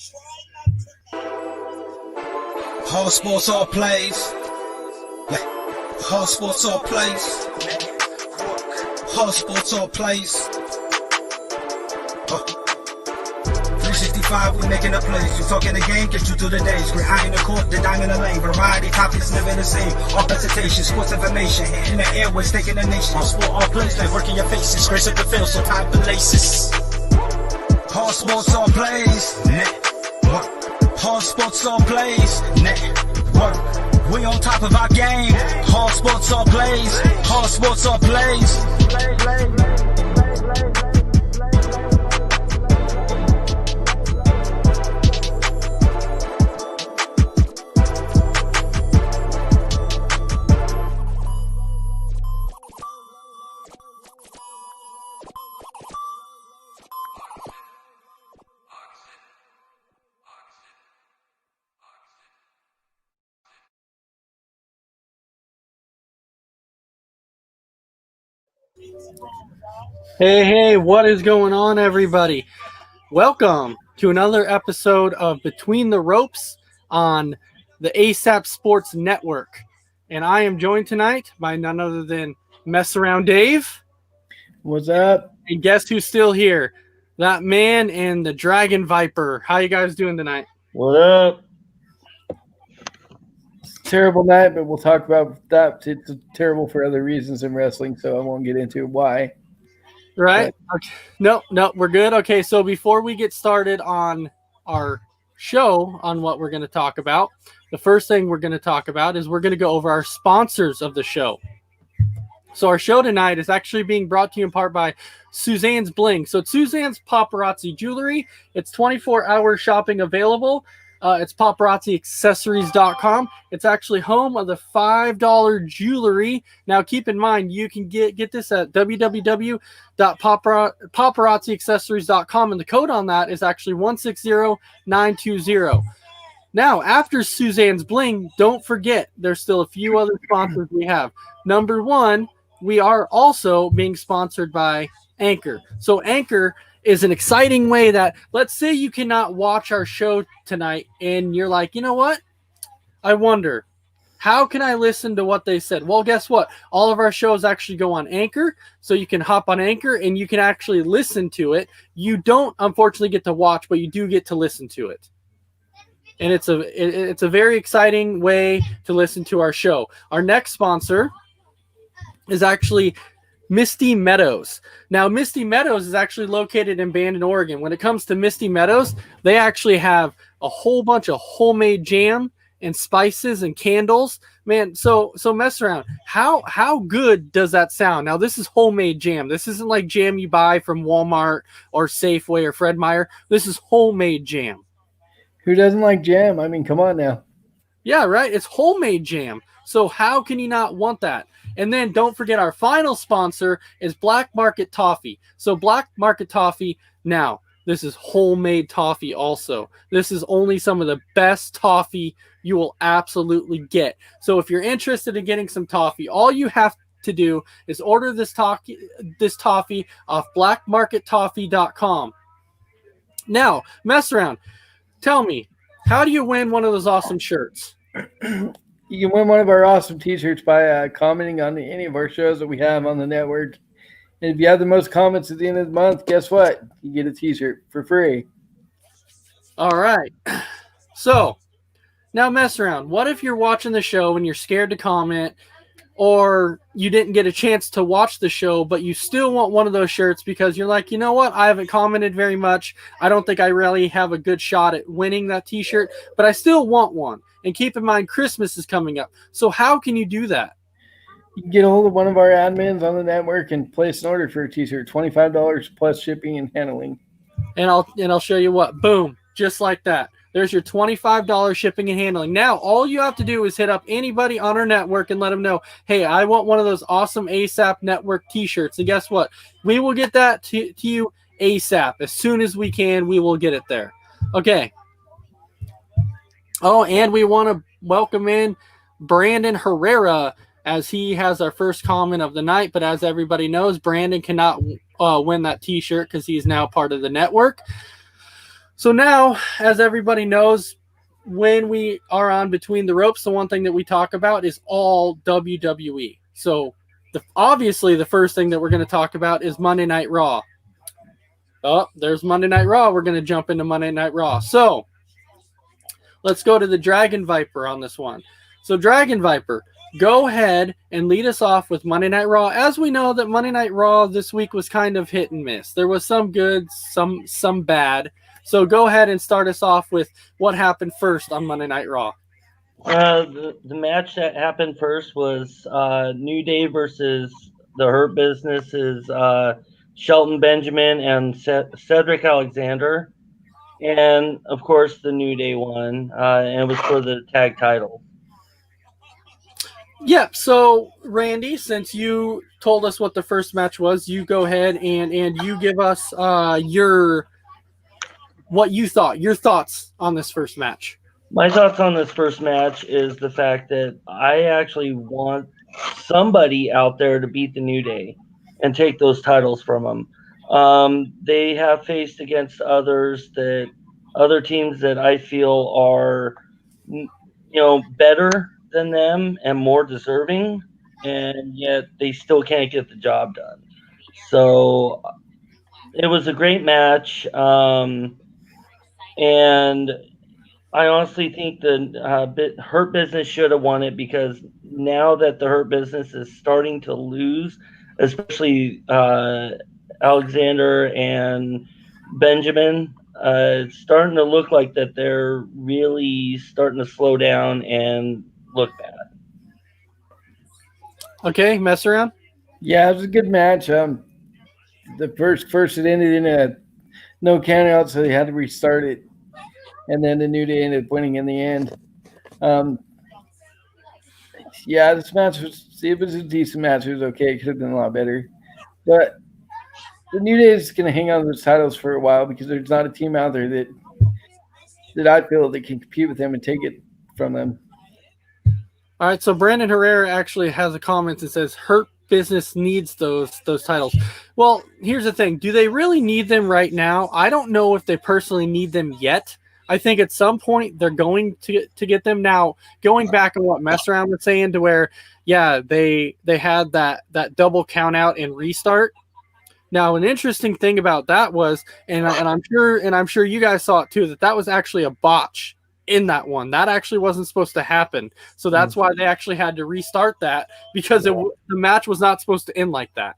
All sports, all plays. All sports, all plays. All sports, all plays. 365, we making a place. You talking the game, get you through the days. We're high in the court, the dime in the lane. Variety, topics never the same. All presentation, sports information. In the airways, taking the nation. All sport, all plays, like working your faces. Grace up the field, so tie the laces. All sports, all plays. Network. All sports, all plays. Network. We on top of our game. All sports, all plays. All sports, all plays. Hey, what is going on, everybody? Welcome to another episode of Between the Ropes on the ASAP Sports Network. And I am joined tonight by none other than Mess Around Dave. What's up? And guess who's still here? That man and the Dragon Viper. How you guys doing tonight? What up? It's a terrible night, but we'll talk about that. It's terrible for other reasons in wrestling, so I won't get into why. Right? Okay. No, we're good. Okay, so before we get started on our show, on what we're going to talk about, the first thing we're going to talk about is we're going to go over our sponsors of the show. So our show tonight is actually being brought to you in part by Suzanne's Bling. So it's Suzanne's Paparazzi Jewelry. It's 24-hour shopping available. It's paparazziaccessories.com. It's actually home of the $5 jewelry. Now, keep in mind, you can get this at www.paparazziaccessories.com, and the code on that is actually 160920. Now, after Suzanne's Bling, don't forget, there's still a few other sponsors we have. Number one, we are also being sponsored by Anchor. So Anchor is an exciting way that, let's say you cannot watch our show tonight and you're like, you know what? I wonder, how can I listen to what they said? Well, guess what? All of our shows actually go on Anchor, so you can hop on Anchor and you can actually listen to it. You don't, unfortunately, get to watch, but you do get to listen to it. And it's a very exciting way to listen to our show. Our next sponsor is actually Misty Meadows. Now, Misty Meadows is actually located in Bandon, Oregon. When it comes to Misty Meadows, they actually have a whole bunch of homemade jam and spices and candles. Man, so mess around. How good does that sound? Now, this is homemade jam. This isn't like jam you buy from Walmart or Safeway or Fred Meyer. This is homemade jam. Who doesn't like jam? I mean, come on now. Yeah, right? It's homemade jam. So how can you not want that? And then don't forget, our final sponsor is Black Market Toffee. So Black Market Toffee, now, this is homemade toffee also. This is only some of the best toffee you will absolutely get. So if you're interested in getting some toffee, all you have to do is order this toffee off blackmarkettoffee.com. Now, mess around. Tell me, how do you win one of those awesome shirts? You can win one of our awesome t-shirts by commenting on any of our shows that we have on the network. And if you have the most comments at the end of the month, guess what? You get a t-shirt for free. All right. So, now mess around. What if you're watching the show and you're scared to comment, or you didn't get a chance to watch the show, but you still want one of those shirts because you're like, you know what? I haven't commented very much. I don't think I really have a good shot at winning that t-shirt, but I still want one. And keep in mind, Christmas is coming up. So how can you do that? You can get a hold of one of our admins on the network and place an order for a t-shirt, $25 plus shipping and handling. And I'll show you what. Boom. Just like that. There's your $25 shipping and handling. Now, all you have to do is hit up anybody on our network and let them know, hey, I want one of those awesome ASAP Network t-shirts. And guess what? We will get that to you ASAP. As soon as we can, we will get it there. Okay. Oh, and we want to welcome in Brandon Herrera as he has our first comment of the night. But as everybody knows, Brandon cannot win that t-shirt because he's now part of the network. So now, as everybody knows, when we are on Between the Ropes, the one thing that we talk about is all WWE. So obviously the first thing that we're going to talk about is Monday Night Raw. Oh, there's Monday Night Raw. We're going to jump into Monday Night Raw. So let's go to the Dragon Viper on this one. So Dragon Viper, go ahead and lead us off with Monday Night Raw. As we know that Monday Night Raw this week was kind of hit and miss. There was some good, some bad. So go ahead and start us off with what happened first on Monday Night Raw. The match that happened first was New Day versus the Hurt Business's Shelton Benjamin and Cedric Alexander. And, of course, the New Day won, and it was for the tag title. Yeah, so, Randy, since you told us what the first match was, you go ahead and you give us what you thought, your thoughts on this first match. My thoughts on this first match is the fact that I actually want somebody out there to beat the New Day and take those titles from them. They have faced against other teams that I feel are, better than them and more deserving, and yet they still can't get the job done. So it was a great match. And I honestly think the Hurt Business should have won it, because now that the Hurt Business is starting to lose, especially Alexander and Benjamin, it's starting to look like that they're really starting to slow down and look bad. Okay, mess around? Yeah, it was a good match. The first it ended in a no count out, so they had to restart it. And then the New Day ended up winning in the end. This match was a decent match. It was okay. It could have been a lot better. But the New Day is going to hang on to those titles for a while, because there's not a team out there that I feel that can compete with them and take it from them. All right, so Brandon Herrera actually has a comment that says Hurt Business needs those titles. Well, here's the thing. Do they really need them right now? I don't know if they personally need them yet. I think at some point they're going to get them. Now, going back on what Mess Around was saying, to where, they had that double count out and restart. Now, an interesting thing about that was, and I'm sure you guys saw it too, that was actually a botch in that one. That actually wasn't supposed to happen. So that's why they actually had to restart that, because the match was not supposed to end like that.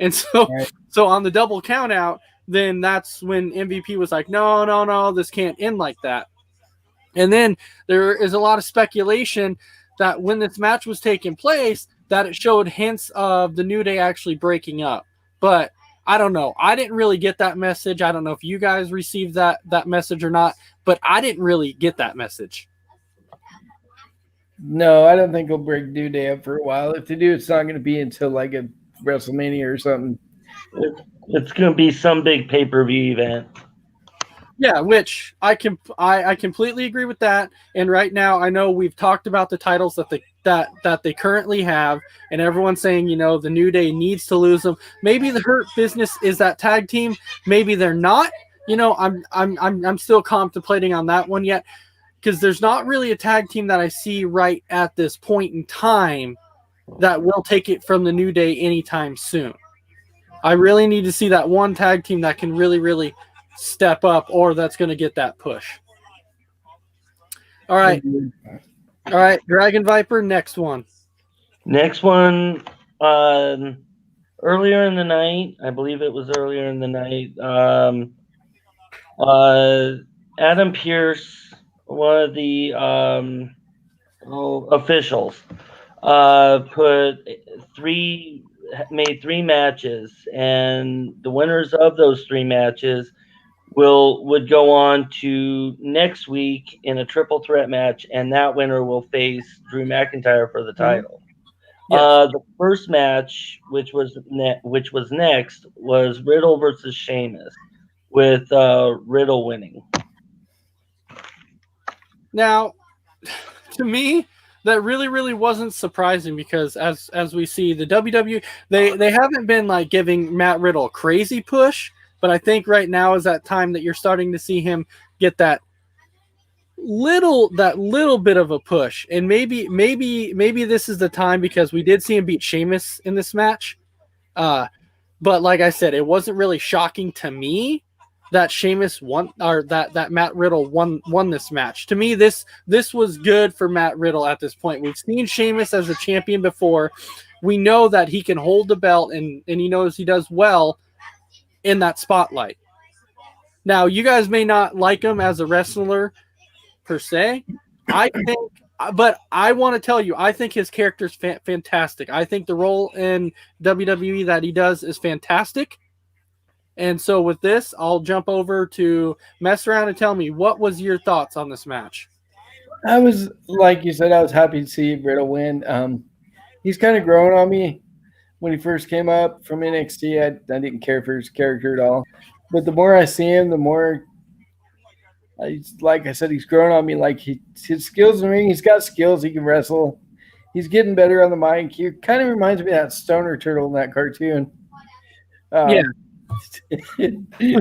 And so, so on the double count out, then that's when MVP was like, no, this can't end like that. And then there is a lot of speculation that when this match was taking place, that it showed hints of the New Day actually breaking up. But I don't know. I didn't really get that message. I don't know if you guys received that message or not, but I didn't really get that message. No, I don't think he'll break New Day up for a while. If they do, it's not going to be until like a WrestleMania or something. It's going to be some big pay-per-view event. Yeah, which I completely agree with that. And right now, I know we've talked about the titles that they currently have, and everyone's saying, the New Day needs to lose them. Maybe the Hurt Business is that tag team. Maybe they're not. I'm still contemplating on that one yet, because there's not really a tag team that I see right at this point in time that will take it from the New Day anytime soon. I really need to see that one tag team that can really, really step up, or that's going to get that push. All right. Dragon Viper, next one. Earlier in the night, I believe it was earlier in the night, Adam Pearce, one of the officials, made 3 matches, and the winners of those 3 matches would go on to next week in a triple threat match, and that winner will face Drew McIntyre for the title. Yes. The first match, which was next, was Riddle versus Sheamus, with Riddle winning. Now, to me, that really, really wasn't surprising, because as we see, the WWE, they haven't been like giving Matt Riddle a crazy push, but I think right now is that time that you're starting to see him get that little bit of a push. And maybe this is the time, because we did see him beat Sheamus in this match. But like I said, it wasn't really shocking to me that Sheamus won, or that Matt Riddle won this match. To me, this was good for Matt Riddle at this point. We've seen Sheamus as a champion before. We know that he can hold the belt, and he knows he does well in that spotlight. Now, you guys may not like him as a wrestler per se, I think, but I want to tell you, I think his character's fantastic. I think the role in WWE that he does is fantastic. And so with this, I'll jump over to mess around and tell me, what was your thoughts on this match? I was, like you said, I was happy to see Riddle win. He's kind of grown on me. When he first came up from NXT, I didn't care for his character at all. But the more I see him, the more, like I said, he's grown on me. Like his skills in the ring, he's got skills. He can wrestle. He's getting better on the mic. He kind of reminds me of that Stoner Turtle in that cartoon. Yeah.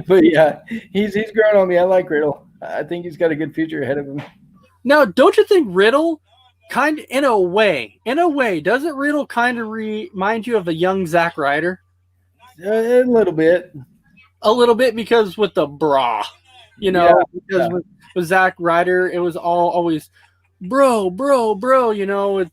But yeah, he's grown on me. I like Riddle. I think he's got a good future ahead of him. Now, don't you think Riddle kind of, in a way, doesn't Riddle kind of remind you of a young Zack Ryder? A little bit. A little bit, because with the bra, because with Zack Ryder, it was always bro, with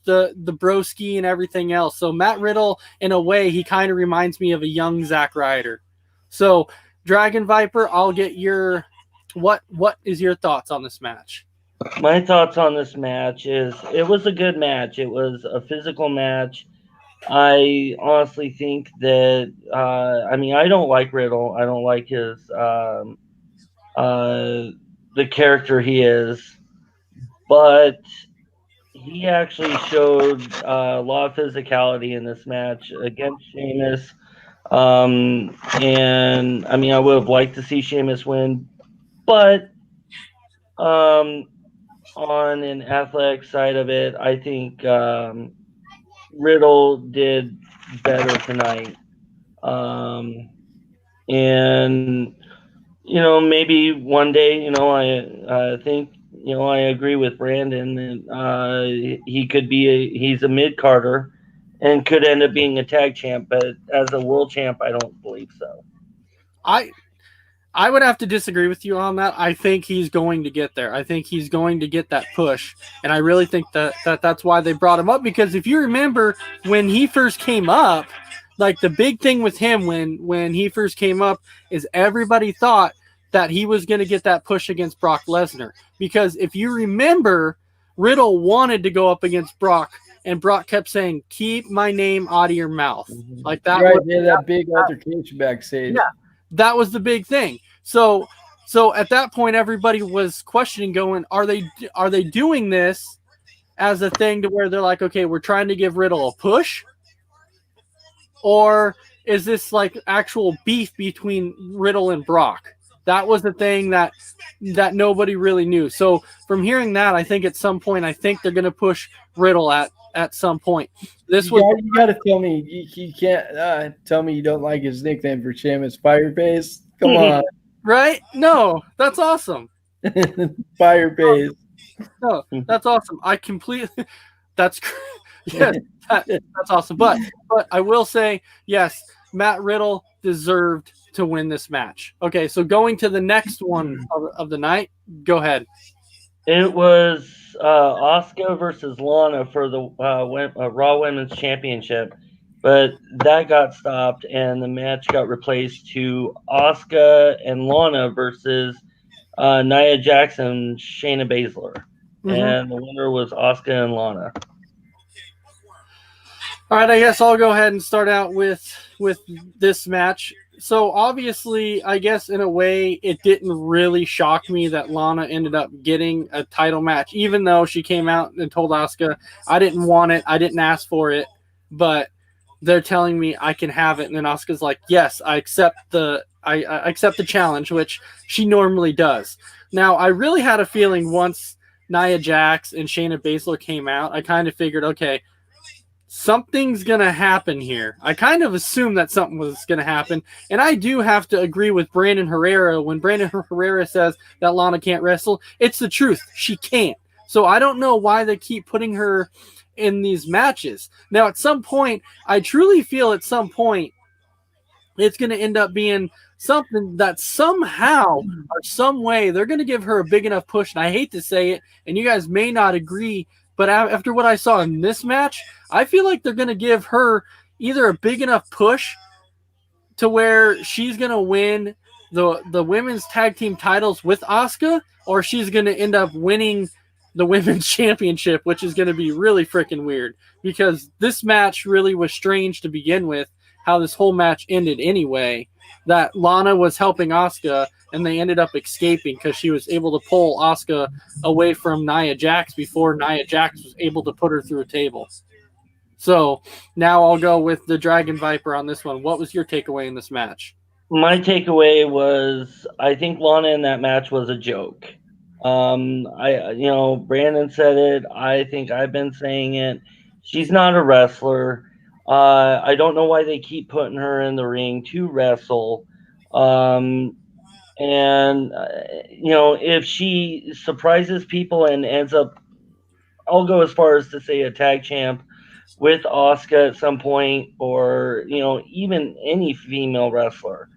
the broski and everything else. So Matt Riddle, in a way, he kind of reminds me of a young Zack Ryder. So Dragon Viper, I'll get your, what is your thoughts on this match? My thoughts on this match is it was a good match. It was a physical match. I honestly think that, I don't like Riddle. I don't like his, the character he is, but he actually showed a lot of physicality in this match against Sheamus. And I would have liked to see Sheamus win, but on an athletic side of it, I think Riddle did better tonight. And maybe one day, I think, I agree with Brandon that he could be he's a mid-carder and could end up being a tag champ, but as a world champ, I don't believe so. I would have to disagree with you on that. I think he's going to get there. I think he's going to get that push, and I really think that's why they brought him up, because if you remember when he first came up, like the big thing with him when he first came up is everybody thought that he was going to get that push against Brock Lesnar, because if you remember, Riddle wanted to go up against Brock, and Brock kept saying, "Keep my name out of your mouth." Like that. Right, that big altercation backstage. Yeah, that was the big thing. So at that point, everybody was questioning, going, "Are they doing this as a thing to where they're like, okay, we're trying to give Riddle a push, or is this like actual beef between Riddle and Brock?" That was the thing that nobody really knew. So from hearing that, I think at some point, I think they're going to push Riddle at some point. You got to tell me you can't tell me you don't like his nickname for Sheamus, Fireface. Come on, right? No, that's awesome. Fireface. No, that's awesome. I completely. That's yes, that's awesome. But I will say, yes, Matt Riddle deserved to win this match. Okay, so going to the next one of the night, go ahead. It was Asuka versus Lana for the Raw Women's Championship, but that got stopped and the match got replaced to Asuka and Lana versus Nia Jax and Shayna Baszler. Mm-hmm. And the winner was Asuka and Lana. All right, I guess I'll go ahead and start out with this match. So obviously, I guess in a way, it didn't really shock me that Lana ended up getting a title match, even though she came out and told Asuka, "I didn't want it, I didn't ask for it, but they're telling me I can have it." And then Asuka's like, "Yes, I accept the challenge," which she normally does. Now, I really had a feeling once Nia Jax and Shayna Baszler came out, I kind of figured, okay, something's going to happen here. I kind of assumed that something was going to happen. And I do have to agree with Brandon Herrera. When Brandon Herrera says that Lana can't wrestle, it's the truth. She can't. So I don't know why they keep putting her in these matches. Now, at some point, I truly feel at some point, it's going to end up being something that somehow or some way they're going to give her a big enough push. And I hate to say it, and you guys may not agree, but after what I saw in this match, I feel like they're going to give her either a big enough push to where she's going to win the women's tag team titles with Asuka, or she's going to end up winning the women's championship, which is going to be really freaking weird, because this match really was strange to begin with, how this whole match ended anyway, that Lana was helping Asuka and they ended up escaping because she was able to pull Asuka away from Nia Jax before Nia Jax was able to put her through a table. So now I'll go with the Dragon Viper on this one. What was your takeaway in this match? My takeaway was, I think Lana in that match was a joke. Brandon said it. I think I've been saying it. She's not a wrestler. I don't know why they keep putting her in the ring to wrestle. If she surprises people and ends up, I'll go as far as to say a tag champ with Asuka at some point, or, even any female wrestler,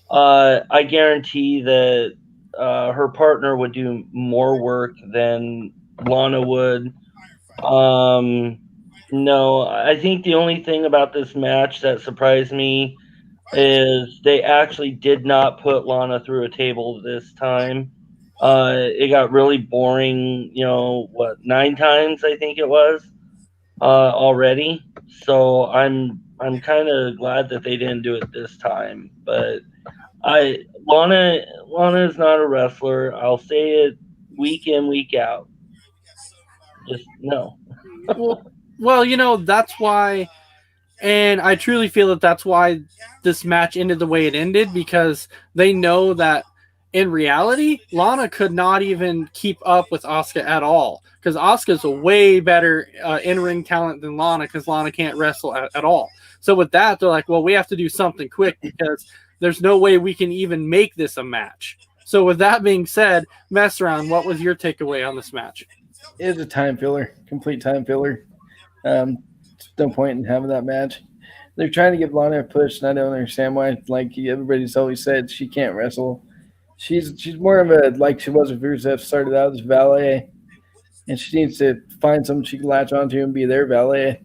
I guarantee that her partner would do more work than Lana would. No, I think the only thing about this match that surprised me is they actually did not put Lana through a table this time. It got really boring, 9 times I think it was already. So I'm kind of glad that they didn't do it this time. But Lana is not a wrestler. I'll say it week in, week out. Just no. Well, that's why, and I truly feel that that's why this match ended the way it ended, because they know that in reality, Lana could not even keep up with Asuka at all, because Asuka's a way better in-ring talent than Lana, because Lana can't wrestle at all. So with that, they're like, well, we have to do something quick, because there's no way we can even make this a match. So with that being said, Mess Around, what was your takeaway on this match? It's a time filler, complete time filler. No point in having that match. They're trying to give Lana a push, and I don't understand why. Like everybody's always said, she can't wrestle. She's more of a, like she was with Rusev, started out as valet, and she needs to find someone she can latch onto and be their valet.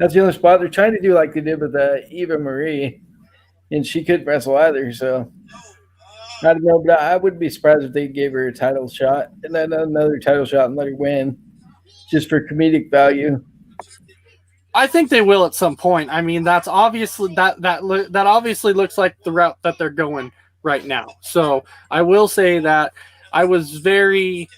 That's the only spot they're trying to do, like they did with Eva Marie, and she couldn't wrestle either. So I don't know, but I wouldn't be surprised if they gave her a title shot and then another title shot and let her win, just for comedic value. I think they will at some point. I mean, that's obviously that obviously looks like the route that they're going right now. So I will say that I was very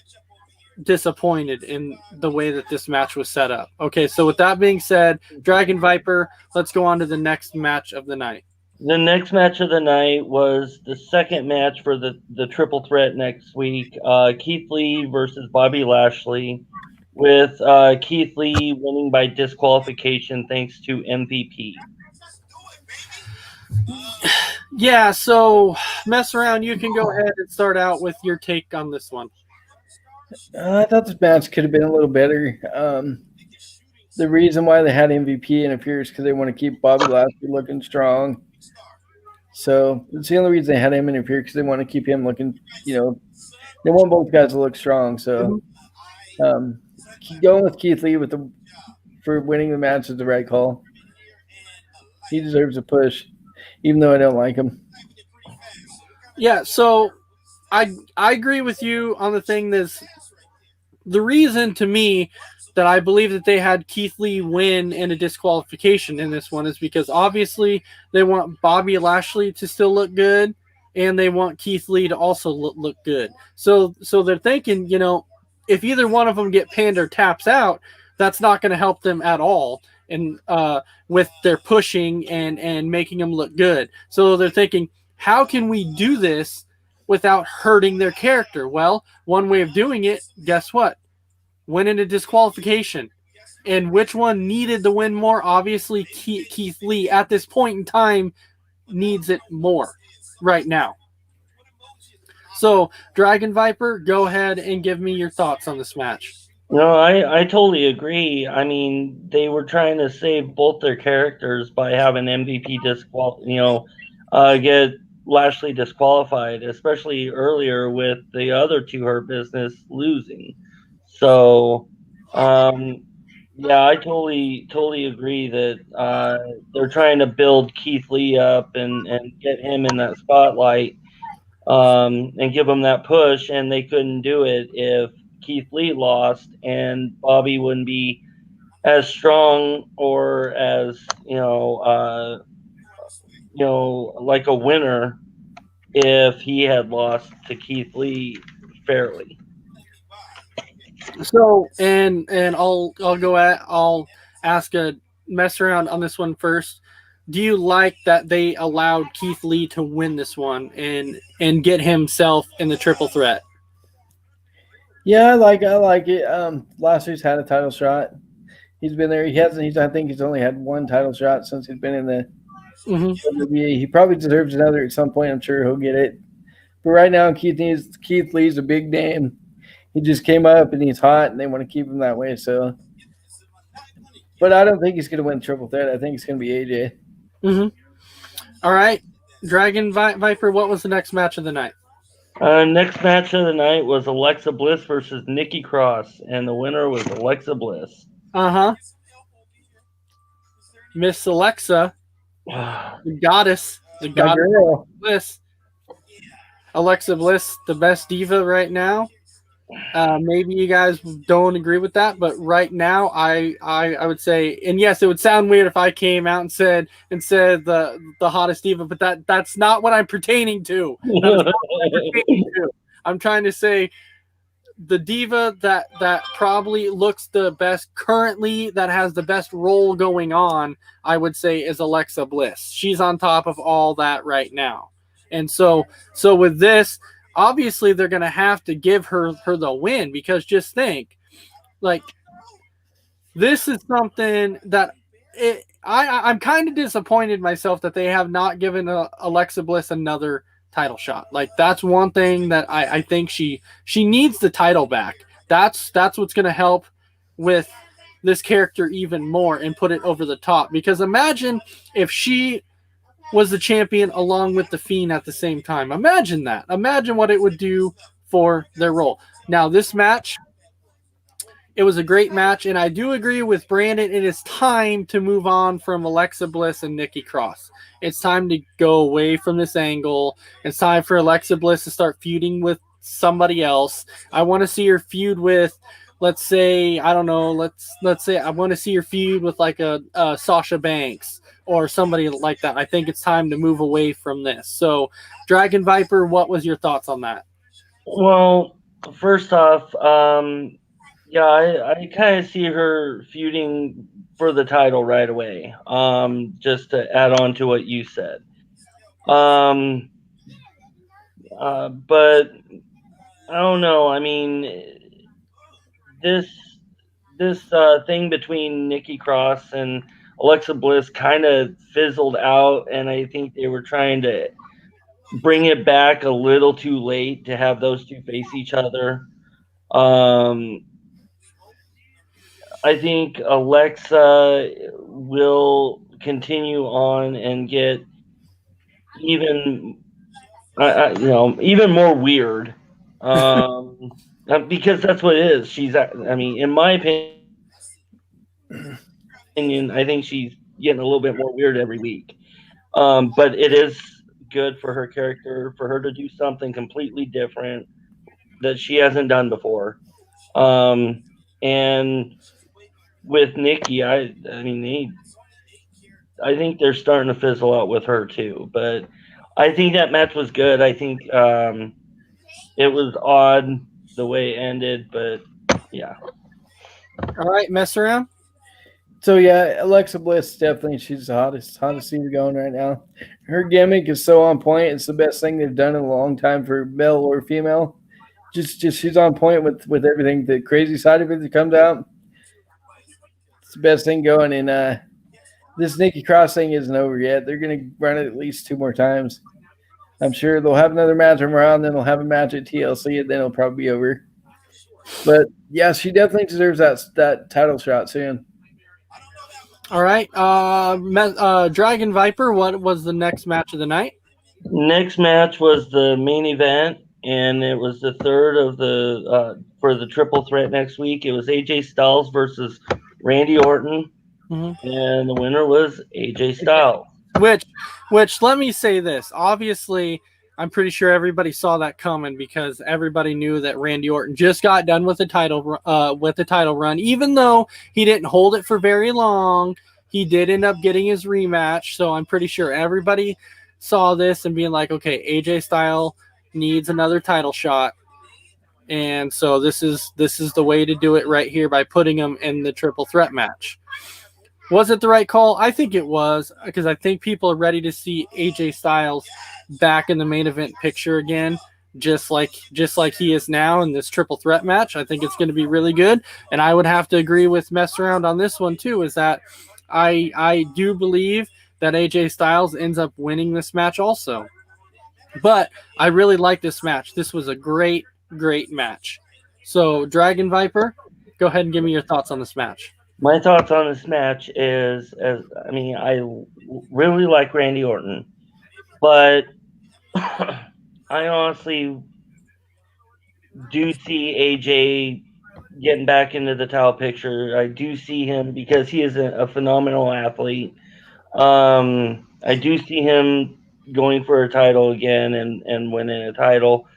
disappointed in the way that this match was set up. Okay, so with that being said, Dragon Viper, let's go on to the next match of the night. The next match of the night was the second match for the triple threat next week. Keith Lee versus Bobby Lashley, with Keith Lee winning by disqualification thanks to MVP. Yeah, so Mess Around, you can go ahead and start out with your take on this one. I thought this match could have been a little better. The reason why they had MVP interfere is because they want to keep Bobby Lashley looking strong. So it's the only reason they had him interfere, because they want to keep him looking, they want both guys to look strong. So going with Keith Lee for winning the match is the right call. He deserves a push, even though I don't like him. Yeah, so I agree with you on the thing that's the reason to me that I believe that they had Keith Lee win in a disqualification in this one is because obviously they want Bobby Lashley to still look good, and they want Keith Lee to also look good. So they're thinking, if either one of them get pinned or taps out, that's not going to help them at all. And with their pushing and making them look good. So they're thinking, how can we do this without hurting their character? Well, one way of doing it, guess what? Win in a disqualification. and which one needed the win more? Obviously, Keith Lee at this point in time needs it more right now. So, Dragon Viper, go ahead and give me your thoughts on this match. No, I totally agree. I mean, they were trying to save both their characters by having MVP get Lashley disqualified, especially earlier with the other two Hurt Business losing. So, yeah, I totally agree that they're trying to build Keith Lee up and get him in that spotlight, and give him that push, and they couldn't do it if Keith Lee lost, and Bobby wouldn't be as strong or as like a winner if he had lost to Keith Lee fairly. So, and I'll ask a mess around on this one first. Do you like that they allowed Keith Lee to win this one and get himself in the triple threat? Yeah, I like it. Lashley's had a title shot. He's been there. I think he's only had one title shot since he's been in the WWE. He probably deserves another at some point. I'm sure he'll get it. But right now, Keith Lee's a big name. He just came up and he's hot, and they want to keep him that way. So, but I don't think he's going to win triple threat. I think it's going to be AJ. All right, Dragon Viper. What was the next match of the night? Next match of the night was Alexa Bliss versus Nikki Cross, and the winner was Alexa Bliss. Miss Alexa, the goddess Bliss. Alexa Bliss, the best diva right now. Maybe you guys don't agree with that, but right now I would say, and yes, it would sound weird if I came out and said the hottest diva, but that's not what I'm pertaining to. I'm trying to say the diva that probably looks the best currently, that has the best role going on, I would say, is Alexa Bliss. She's on top of all that right now. And so with this, obviously they're going to have to give her the win, because just think, like, this is something that I'm kind of disappointed myself that they have not given Alexa Bliss another title shot. Like, that's one thing that I think she needs the title back. That's what's going to help with this character even more and put it over the top. Because imagine if she was the champion along with the Fiend at the same time. Imagine that. Imagine what it would do for their role. Now, this match, it was a great match, and I do agree with Brandon. It is time to move on from Alexa Bliss and Nikki Cross. It's time to go away from this angle. It's time for Alexa Bliss to start feuding with somebody else. I want to see her feud with, let's say, I don't know, let's say I want to see her feud with like a Sasha Banks or somebody like that. I think it's time to move away from this. So, Dragon Viper, what was your thoughts on that? Well, first off, yeah, I kind of see her feuding for the title right away. Just to add on to what you said. But I don't know. I mean, this thing between Nikki Cross and Alexa Bliss kind of fizzled out, and I think they were trying to bring it back a little too late to have those two face each other. I think Alexa will continue on and get even more weird, because that's what it is. In my opinion, I think she's getting a little bit more weird every week. But it is good for her character, for her to do something completely different that she hasn't done before. And with Nikki, I think they're starting to fizzle out with her too. But I think that match was good. I think it was odd the way it ended, but yeah. All right, mess around. So yeah, Alexa Bliss, definitely, she's the hottest diva going right now. Her gimmick is so on point. It's the best thing they've done in a long time for male or female. Just she's on point with everything. The crazy side of it that comes out. It's the best thing going. And this Nikki Cross thing isn't over yet. They're going to run it at least 2 more times. I'm sure they'll have another match on Raw, and then they'll have a match at TLC, and then it'll probably be over. But yeah, she definitely deserves that title shot soon. All right. Dragon Viper, what was the next match of the night? Next match was the main event, and it was the third of the for the triple threat next week. It was AJ Styles versus Randy Orton, and the winner was AJ Styles. Which let me say this. Obviously, I'm pretty sure everybody saw that coming because everybody knew that Randy Orton just got done with the title run. Even though he didn't hold it for very long, he did end up getting his rematch. So I'm pretty sure everybody saw this and being like, okay, AJ Styles needs another title shot. And so this is the way to do it right here by putting him in the triple threat match. Was it the right call? I think it was, because I think people are ready to see AJ Styles back in the main event picture again, just like he is now in this triple threat match. I think it's going to be really good, and I would have to agree with Mess Around on this one too. Is that I do believe that AJ Styles ends up winning this match also, but I really like this match. This was a great match. So Dragon Viper, go ahead and give me your thoughts on this match. My thoughts on this match is, I really like Randy Orton, but I honestly do see AJ getting back into the title picture. I do see him because he is a phenomenal athlete. I do see him going for a title again and winning a title.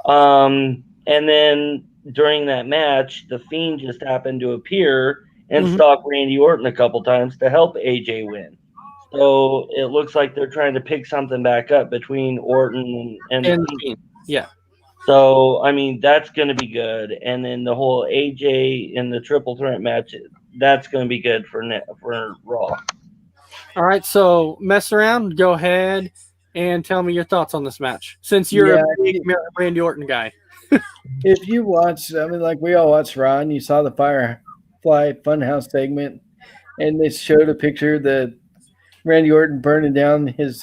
And then during that match, The Fiend just happened to appear and stalk Randy Orton a couple times to help AJ win. So it looks like they're trying to pick something back up between Orton and The Fiend. Yeah. So, that's going to be good. And then the whole AJ in the triple threat match, that's going to be good for Raw. All right, so Mess Around, go ahead and tell me your thoughts on this match, since you're a big Randy Orton guy. If you watch, like we all watched Raw, and you saw the Firefly Funhouse segment, and they showed a picture of the Randy Orton burning down his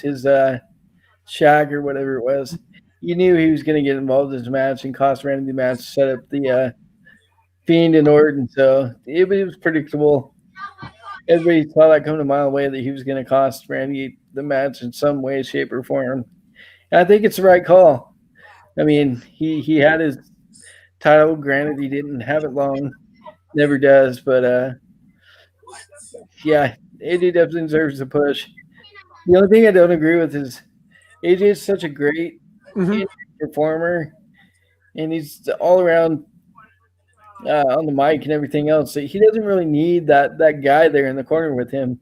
shack or whatever it was. You knew he was going to get involved in this match and cost Randy the match, set up the Fiend and Orton. So it was predictable. Everybody saw that coming a mile away that he was going to cost Randy the match in some way, shape, or form. And I think it's the right call. He had his title. Granted, he didn't have it long. Never does. But, yeah, AJ definitely deserves a push. The only thing I don't agree with is AJ is such a great performer, and he's all around on the mic and everything else. So he doesn't really need that guy there in the corner with him.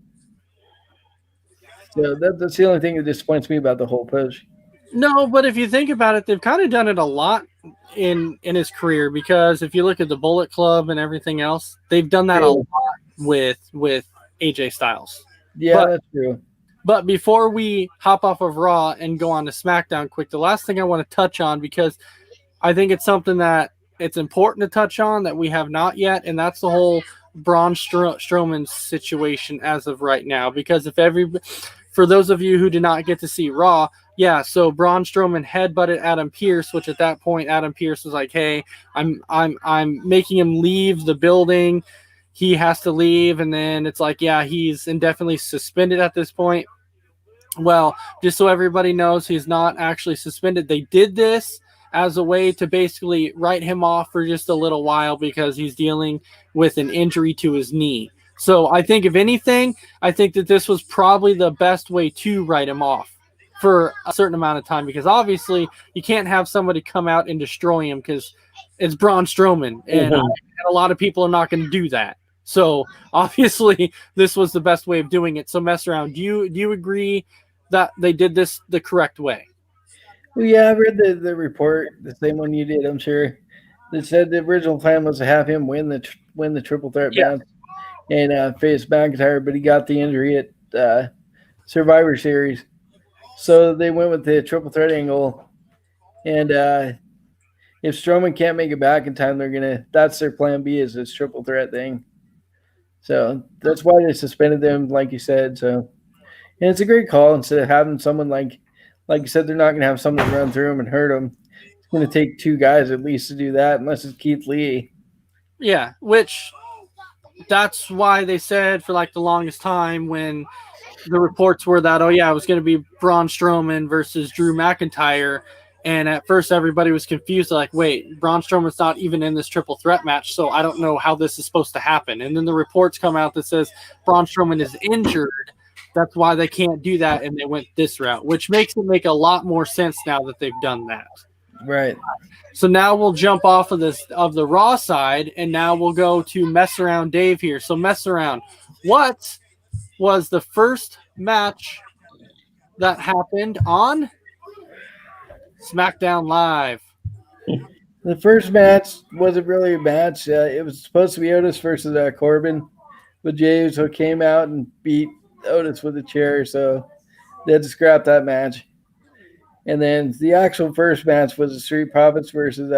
So that's the only thing that disappoints me about the whole push. No, but if you think about it, they've kind of done it a lot in his career, because if you look at the Bullet Club and everything else, they've done that a lot with AJ Styles. Yeah, that's true. But before we hop off of Raw and go on to SmackDown quick, the last thing I want to touch on, because I think it's something that it's important to touch on that we have not yet, and that's the whole Braun Strowman situation as of right now. Because for those of you who did not get to see Raw, so Braun Strowman headbutted Adam Pearce, which at that point Adam Pearce was like, "Hey, I'm making him leave the building. He has to leave." And then it's like, he's indefinitely suspended at this point. Well, just so everybody knows, he's not actually suspended. They did this as a way to basically write him off for just a little while because he's dealing with an injury to his knee. So I think, if anything, I think that this was probably the best way to write him off for a certain amount of time, because obviously you can't have somebody come out and destroy him because it's Braun Strowman, and a lot of people are not going to do that. So obviously this was the best way of doing it. So Mess Around, do you agree that they did this the correct way? Well, yeah, I read the report, the same one you did, I'm sure. That said the original plan was to have him win the triple threat match and face McIntyre, but he got the injury at Survivor Series. So they went with the triple threat angle. And if Strowman can't make it back in time, that's their plan B, is this triple threat thing. So that's why they suspended them, like you said. So, and it's a great call instead of having someone like you said, they're not going to have someone run through them and hurt them. It's going to take two guys at least to do that, unless it's Keith Lee. Yeah, which that's why they said for like the longest time when the reports were that, oh yeah, it was going to be Braun Strowman versus Drew McIntyre. And at first everybody was confused, like, wait, Braun Strowman's not even in this triple threat match, so I don't know how this is supposed to happen. And then the reports come out that says Braun Strowman is injured. That's why they can't do that, and they went this route, which makes it make a lot more sense now that they've done that. Right. So now we'll jump off of the Raw side, and now we'll go to Mess Around Dave here. So Mess Around, what was the first match that happened on SmackDown Live? The first match wasn't really a match. It was supposed to be Otis versus Corbin, but Jey Uso came out and beat Otis with a chair, so they had to scrap that match. And then the actual first match was the Street Profits versus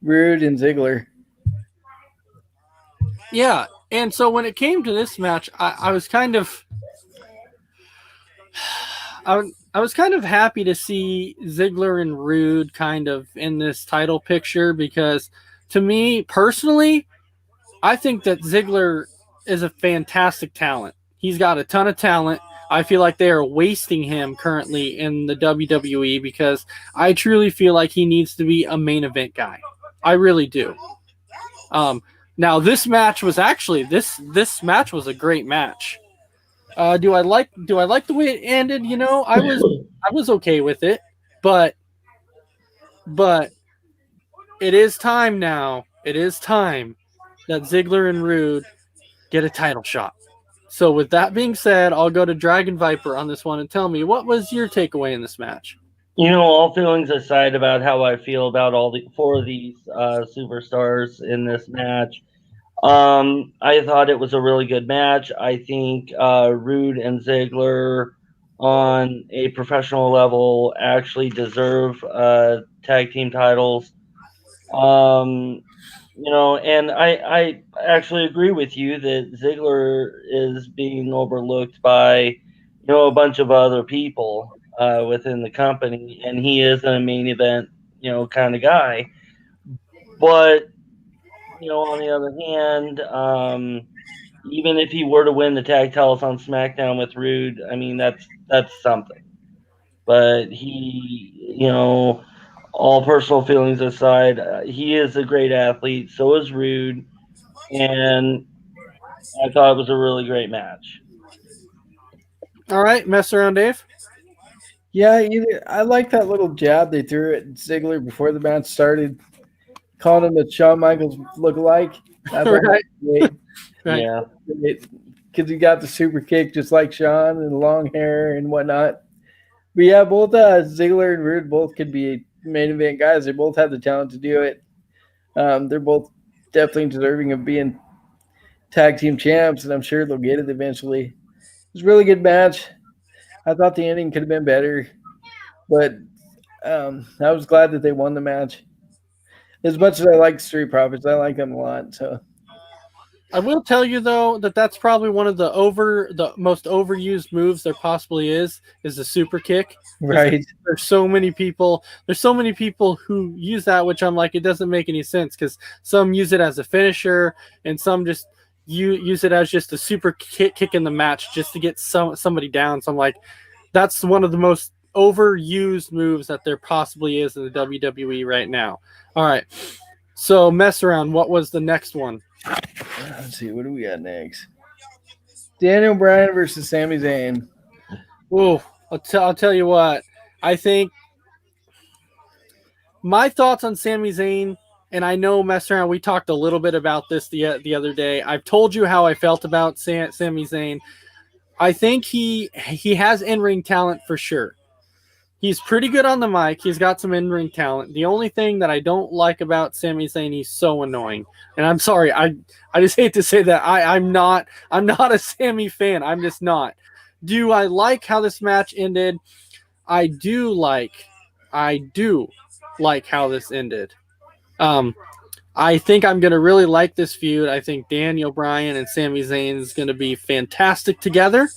Rude and Ziggler. Yeah, and so when it came to this match, I was kind of I was kind of happy to see Ziggler and Rude kind of in this title picture, because to me personally, I think that Ziggler is a fantastic talent. He's got a ton of talent. I feel like they are wasting him currently in the WWE, because I truly feel like he needs to be a main event guy. I really do. Now this match was actually this match was a great match. Do I like the way it ended? You know, I was okay with it, but it is time now. It is time that Ziggler and Rude get a title shot. So with that being said, I'll go to Dragon Viper on this one and tell me, what was your takeaway in this match? You know, all feelings aside about how I feel about all the four of these superstars in this match, I thought it was a really good match. I think Rude and Ziggler on a professional level actually deserve tag team titles. You know, and I actually agree with you that Ziggler is being overlooked by, you know, a bunch of other people within the company, and he is a main event, you know, kind of guy. But, you know, on the other hand, even if he were to win the tag titles on SmackDown with Rude, I mean, that's something. But he, you know, all personal feelings aside, he is a great athlete. So is Rude, and I thought it was a really great match. All right, Mess Around Dave. Yeah, I like that little jab they threw at Ziggler before the match started, calling him a Shawn Michaels lookalike. Right. Right. Yeah, because he got the super kick just like Shawn and long hair and whatnot. But yeah, both Ziggler and Rude both could be main event guys. They both have the talent to do it. They're both definitely deserving of being tag team champs, and I'm sure they'll get it eventually. It was a really good match. I thought the ending could have been better, but I was glad that they won the match. As much as I like Street Profits, I like them a lot. So I will tell you though that that's probably one of the most overused moves there possibly is the super kick. right. There's so many people who use that, which I'm like, it doesn't make any sense, because some use it as a finisher and some just use it as just a super kick in the match just to get somebody down. So I'm like, that's one of the most overused moves that there possibly is in the WWE right now. All right. So Mess Around, what was the next one? Let's see, what do we got next? Daniel Bryan versus Sami Zayn. Oh, I'll tell you what. I think my thoughts on Sami Zayn, and I know Mess Around, we talked a little bit about this the other day. I've told you how I felt about Sami Zayn. I think he has in-ring talent for sure. He's pretty good on the mic. He's got some in-ring talent. The only thing that I don't like about Sami Zayn, he's so annoying. And I'm sorry, I just hate to say that. I'm not a Sami fan. I'm just not. Do I like how this match ended? I do like how this ended. I I think I'm going to really like this feud. I think Daniel Bryan and Sami Zayn is going to be fantastic together.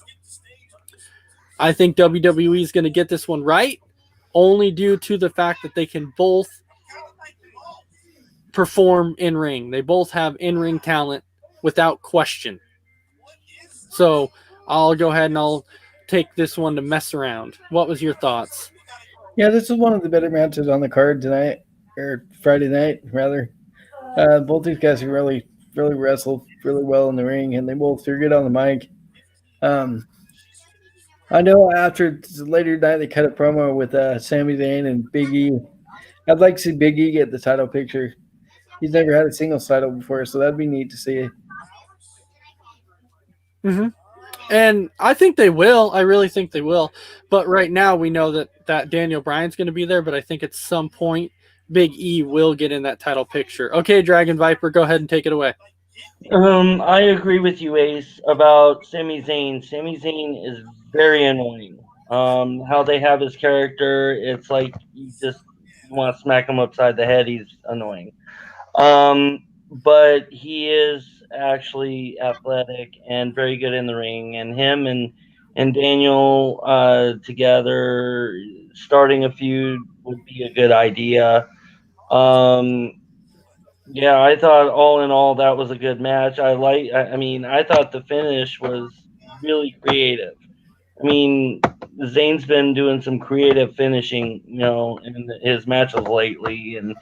I think WWE is going to get this one right, only due to the fact that they can both perform in ring. They both have in-ring talent without question. So I'll go ahead and I'll take this one to mess around. What was your thoughts? Yeah, this is one of the better matches on the card tonight, or Friday night, rather. Both these guys really wrestled really well in the ring, and they both are good on the mic. I know after later tonight they cut a promo with Sami Zayn and Big E. I'd like to see Big E get the title picture. He's never had a singles title before, so that'd be neat to see. Mm-hmm. And I think they will. I really think they will. But right now we know that Daniel Bryan's going to be there, but I think at some point Big E will get in that title picture. Okay, Dragon Viper, go ahead and take it away. I agree with you, Ace, about Sami Zayn. Sami Zayn is very annoying. How they have his character, it's like you just want to smack him upside the head. He's annoying. But he is actually athletic and very good in the ring. And him and Daniel together starting a feud would be a good idea. Yeah, I thought all in all that was a good match. I thought the finish was really creative. I mean, Zayn's been doing some creative finishing, in his matches lately, and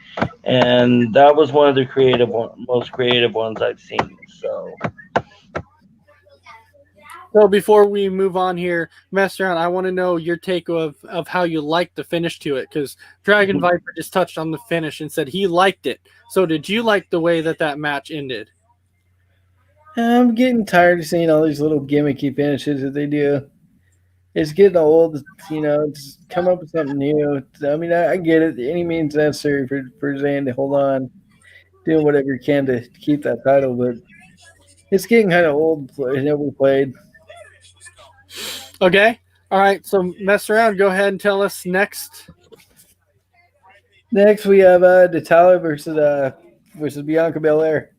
that was one of the most creative ones I've seen. So before we move on here, mess around, I want to know your take of how you liked the finish to it, because Dragon Viper just touched on the finish and said he liked it. So did you like the way that match ended? I'm getting tired of seeing all these little gimmicky finishes that they do. It's getting old, just come up with something new. I mean, I get it. Any means necessary for Zayn to hold on, doing whatever he can to keep that title, but it's getting kind of old and overplayed. Okay. All right. So mess around. Go ahead and tell us next. Next, we have Natalya versus Bianca Belair.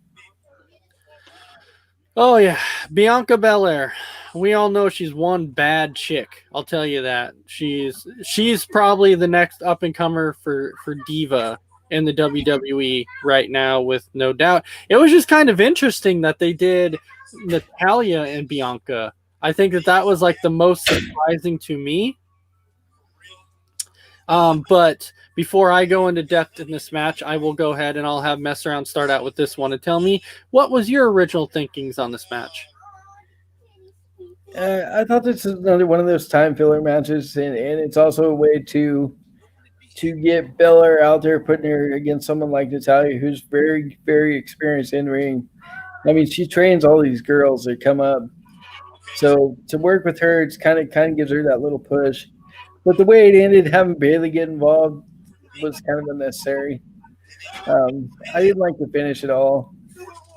Oh, yeah. Bianca Belair. We all know she's one bad chick. I'll tell you that. She's probably the next up-and-comer for Diva in the WWE right now, with no doubt. It was just kind of interesting that they did Natalya and Bianca. I think that was like the most surprising to me. But before I go into depth in this match, I will go ahead and I'll have Mess Around start out with this one and tell me, what was your original thinkings on this match? I thought this is another one of those time filler matches, and it's also a way to get Belair out there, putting her against someone like Natalya, who's very, very experienced in ring. I mean, she trains all these girls that come up. So to work with her, it's kind of gives her that little push. But the way it ended, having Bayley get involved was kind of unnecessary. I didn't like the finish at all.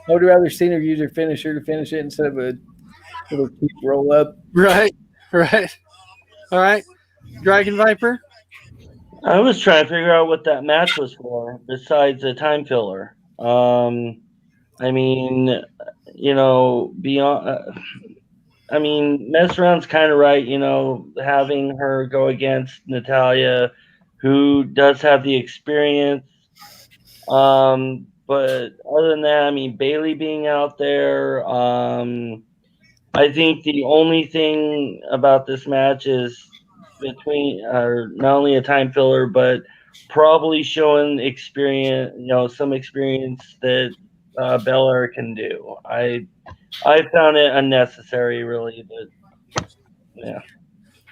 I would rather seen her use her finisher to finish it instead of a little cheap roll up. Right. All right. Dragon Viper? I was trying to figure out what that match was for, besides a time filler. I mean, beyond. Mess Around's kind of right, having her go against Natalya, who does have the experience. But other than that, Bayley being out there, I think the only thing about this match is not only a time filler, but probably showing experience, some experience that Belair can do. I found it unnecessary, really, but yeah.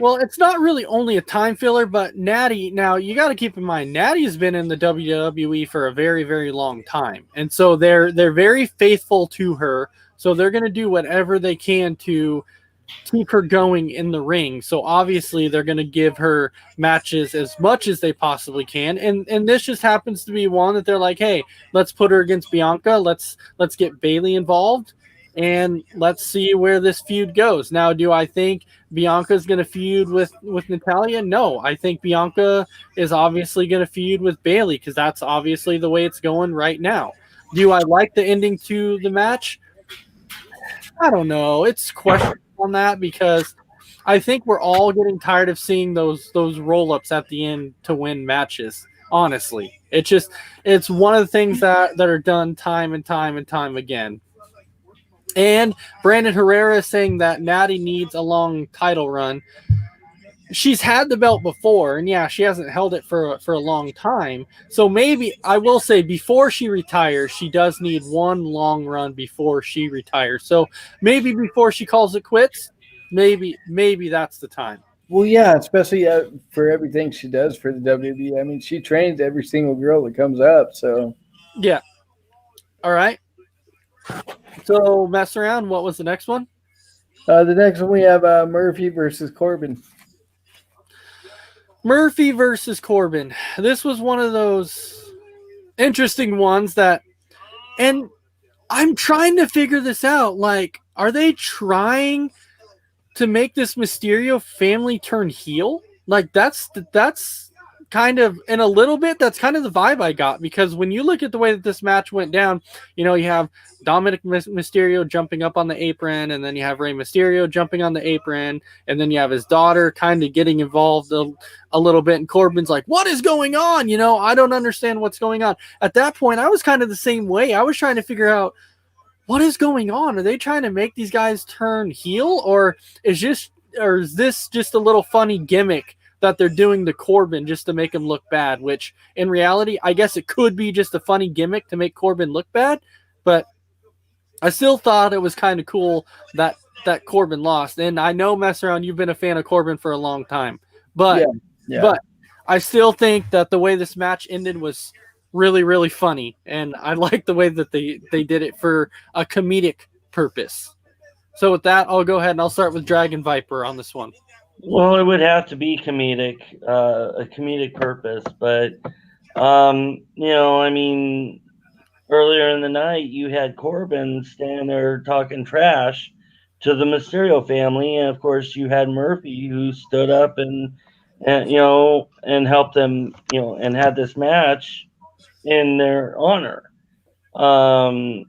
Well, it's not really only a time filler, but Natty, now you got to keep in mind, Natty's been in the WWE for a very, very long time. And so they're very faithful to her. So they're going to do whatever they can to keep her going in the ring. So obviously they're going to give her matches as much as they possibly can. And this just happens to be one that they're like, hey, let's put her against Bianca. Let's get Bayley involved. And let's see where this feud goes. Now, do I think Bianca's going to feud with Natalya? No, I think Bianca is obviously going to feud with Bayley, because that's obviously the way it's going right now. Do I like the ending to the match? I don't know. It's questionable on that because I think we're all getting tired of seeing those roll-ups at the end to win matches. Honestly, it's one of the things that are done time and time and time again. And Brandon Herrera is saying that Natty needs a long title run. She's had the belt before, and yeah, she hasn't held it for a long time. So maybe I will say before she retires, she does need one long run before she retires. So maybe before she calls it quits, maybe that's the time. Well, yeah, especially for everything she does for the WWE. I mean, she trains every single girl that comes up. So Yeah. All right. So mess around. What was the next one? the next one we have Murphy versus Corbin. Murphy versus Corbin. This was one of those interesting ones that, and I'm trying to figure this out. Like, are they trying to make this Mysterio family turn heel? Like, that's kind of, in a little bit, that's kind of the vibe I got, because when you look at the way that this match went down, you know, you have Dominic Mysterio jumping up on the apron, and then you have Rey Mysterio jumping on the apron, and then you have his daughter kind of getting involved a little bit, and Corbin's like, what is going on? You know, I don't understand what's going on. At that point, I was kind of the same way. I was trying to figure out, what is going on? Are they trying to make these guys turn heel, or is this just a little funny gimmick that they're doing to Corbin just to make him look bad? Which in reality, I guess it could be just a funny gimmick to make Corbin look bad, but I still thought it was kind of cool that Corbin lost. And I know, Mess Around, you've been a fan of Corbin for a long time, but but I still think that the way this match ended was really, really funny, and I like the way that they did it for a comedic purpose. So with that, I'll go ahead and I'll start with Dragon Viper on this one. Well, it would have to be comedic, a comedic purpose, but you know, I mean, earlier in the night, you had Corbin standing there talking trash to the Mysterio family, and of course, you had Murphy who stood up and you know, and helped them, you know, and had this match in their honor. I'm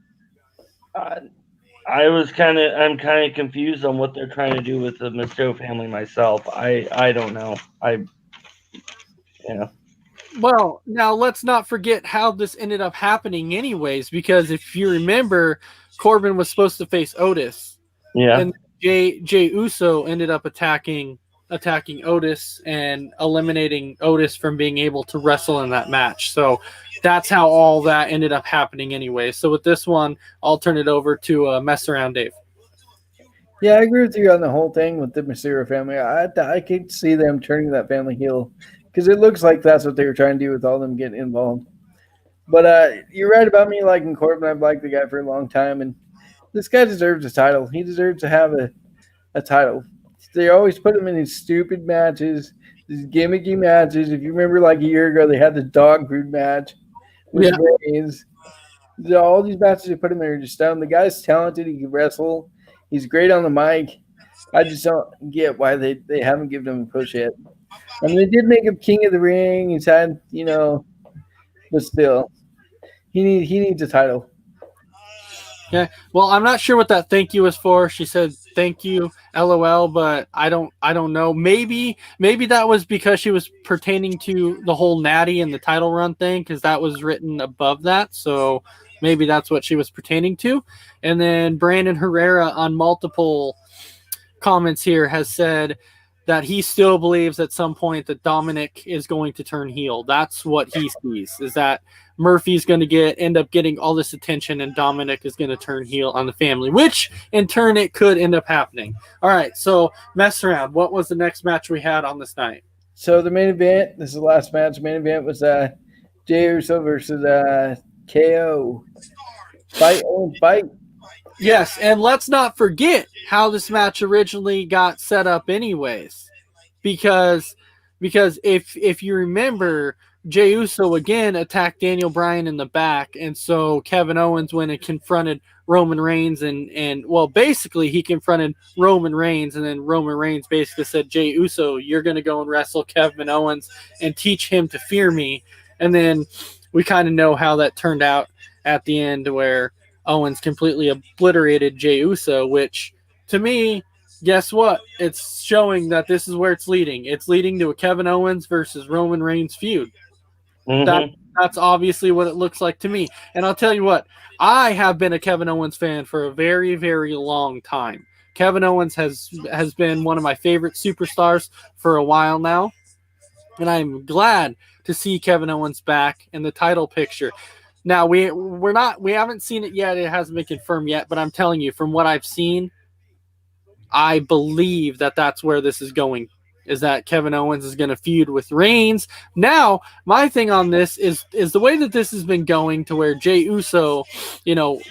kind of confused on what they're trying to do with the Mysterio family myself. I don't know. Well, now let's not forget how this ended up happening anyways, because if you remember, Corbin was supposed to face Otis. Yeah. And Jey Uso ended up attacking Otis and eliminating Otis from being able to wrestle in that match. So that's how all that ended up happening anyway. So with this one, I'll turn it over to Mess Around Dave. Yeah, I agree with you on the whole thing with the Mysterio family. I could see them turning that family heel because it looks like that's what they were trying to do with all them getting involved. But you're right about me liking Corbin. I've liked the guy for a long time, and this guy deserves a title. He deserves to have a title. They always put him in these stupid matches, these gimmicky matches. If you remember, like a year ago, they had the dog food match with Reigns. All these matches they put him in are just dumb. The guy's talented. He can wrestle. He's great on the mic. I just don't get why they haven't given him a push yet. I mean, they did make him king of the ring. He's had, you know, but still, he needs a title. Yeah. Well, I'm not sure what that thank you was for. She said thank you, LOL, but I don't know. Maybe that was because she was pertaining to the whole Natty and the title run thing, because that was written above that. So maybe that's what she was pertaining to. And then Brandon Herrera on multiple comments here has said that he still believes at some point that Dominic is going to turn heel. That's what he sees, is that Murphy's going to end up getting all this attention and Dominic is going to turn heel on the family, which in turn it could end up happening. All right, so Mess Around. What was the next match we had on this night? So the main event, this is the last match. The main event was Jey Uso versus KO. Fight. Yes, and let's not forget how this match originally got set up anyways. Because if you remember, Jey Uso again attacked Daniel Bryan in the back, and so Kevin Owens went and confronted Roman Reigns, and well, basically he confronted Roman Reigns, and then Roman Reigns basically said, Jey Uso, you're going to go and wrestle Kevin Owens and teach him to fear me. And then we kind of know how that turned out. at the end where Owens completely obliterated Jey Uso, which to me, guess what? It's showing that this is where it's leading. It's leading to a Kevin Owens versus Roman Reigns feud. Mhm. That's obviously what it looks like to me. And I'll tell you what, I have been a Kevin Owens fan for a very, very long time. Kevin Owens has been one of my favorite superstars for a while now. And I'm glad to see Kevin Owens back in the title picture. Now we haven't seen it yet. It hasn't been confirmed yet, but I'm telling you, from what I've seen, I believe that that's where this is going. Is that Kevin Owens is going to feud with Reigns. Now, my thing on this is the way that this has been going, to where Jey Uso,